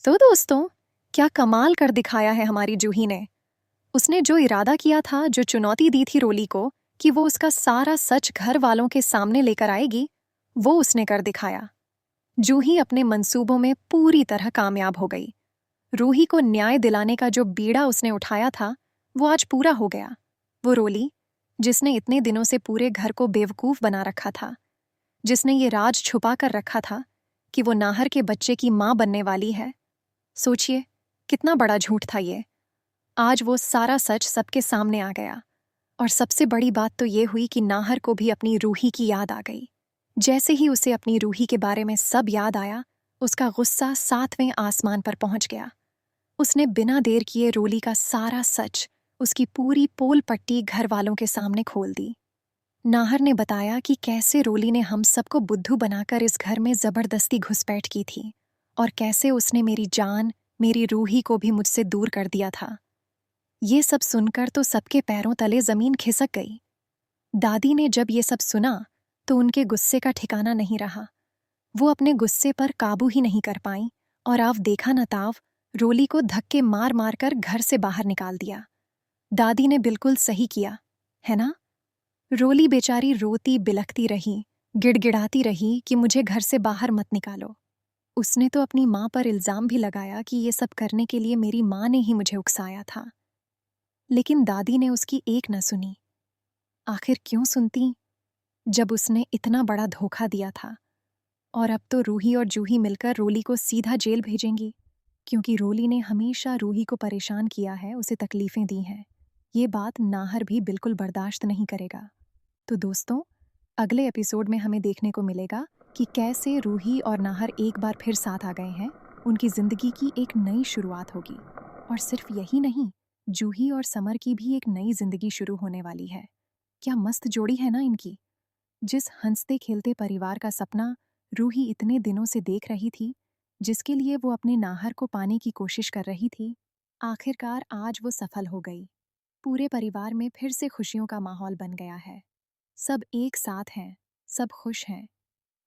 तो दोस्तों, क्या कमाल कर दिखाया है हमारी जूही ने। उसने जो इरादा किया था, जो चुनौती दी थी रोली को कि वो उसका सारा सच घर वालों के सामने लेकर आएगी, वो उसने कर दिखाया। जूही अपने मंसूबों में पूरी तरह कामयाब हो गई। रूही को न्याय दिलाने का जो बीड़ा उसने उठाया था, वो आज पूरा हो गया। वो रोली, जिसने इतने दिनों से पूरे घर को बेवकूफ बना रखा था, जिसने ये राज छुपा कर रखा था कि वो नाहर के बच्चे की मां बनने वाली है। सोचिए, कितना बड़ा झूठ था ये। आज वो सारा सच सबके सामने आ गया। और सबसे बड़ी बात तो ये हुई कि नाहर को भी अपनी रूही की याद आ गई। जैसे ही उसे अपनी रूही के बारे में सब याद आया, उसका गुस्सा 7वें आसमान पर पहुंच गया। उसने बिना देर किए रोली का सारा सच, उसकी पूरी पोल पट्टी घर वालों के सामने खोल दी। नाहर ने बताया कि कैसे रोली ने हम सबको बुद्धू बनाकर इस घर में जबरदस्ती घुसपैठ की थी, और कैसे उसने मेरी जान, मेरी रूही को भी मुझसे दूर कर दिया था। ये सब सुनकर तो सबके पैरों तले जमीन खिसक गई। दादी ने जब ये सब सुना तो उनके गुस्से का ठिकाना नहीं रहा। वो अपने गुस्से पर काबू ही नहीं कर पाईं और आव देखा न ताव रोली को धक्के मार मार कर घर से बाहर निकाल दिया। दादी ने बिल्कुल सही किया, है ना? रोली बेचारी रोती बिलखती रही, गिड़गिड़ाती रही कि मुझे घर से बाहर मत निकालो। उसने तो अपनी माँ पर इल्जाम भी लगाया कि ये सब करने के लिए मेरी माँ ने ही मुझे उकसाया था। लेकिन दादी ने उसकी एक न सुनी। आखिर क्यों सुनती, जब उसने इतना बड़ा धोखा दिया था। और अब तो रूही और जूही मिलकर रोली को सीधा जेल भेजेंगी, क्योंकि रोली ने हमेशा रूही को परेशान किया है, उसे तकलीफें दी हैं। ये बात नाहर भी बिल्कुल बर्दाश्त नहीं करेगा। तो दोस्तों, अगले एपिसोड में हमें देखने को मिलेगा कि कैसे रूही और नाहर एक बार फिर साथ आ गए हैं। उनकी जिंदगी की एक नई शुरुआत होगी। और सिर्फ यही नहीं, जूही और समर की भी एक नई जिंदगी शुरू होने वाली है। क्या मस्त जोड़ी है ना इनकी। जिस हंसते खेलते परिवार का सपना रूही इतने दिनों से देख रही थी, जिसके लिए वो अपने नाहर को पाने की कोशिश कर रही थी, आखिरकार आज वो सफल हो गई। पूरे परिवार में फिर से खुशियों का माहौल बन गया है। सब एक साथ हैं, सब खुश हैं।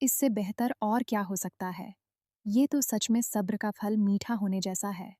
इससे बेहतर और क्या हो सकता है। ये तो सच में सब्र का फल मीठा होने जैसा है।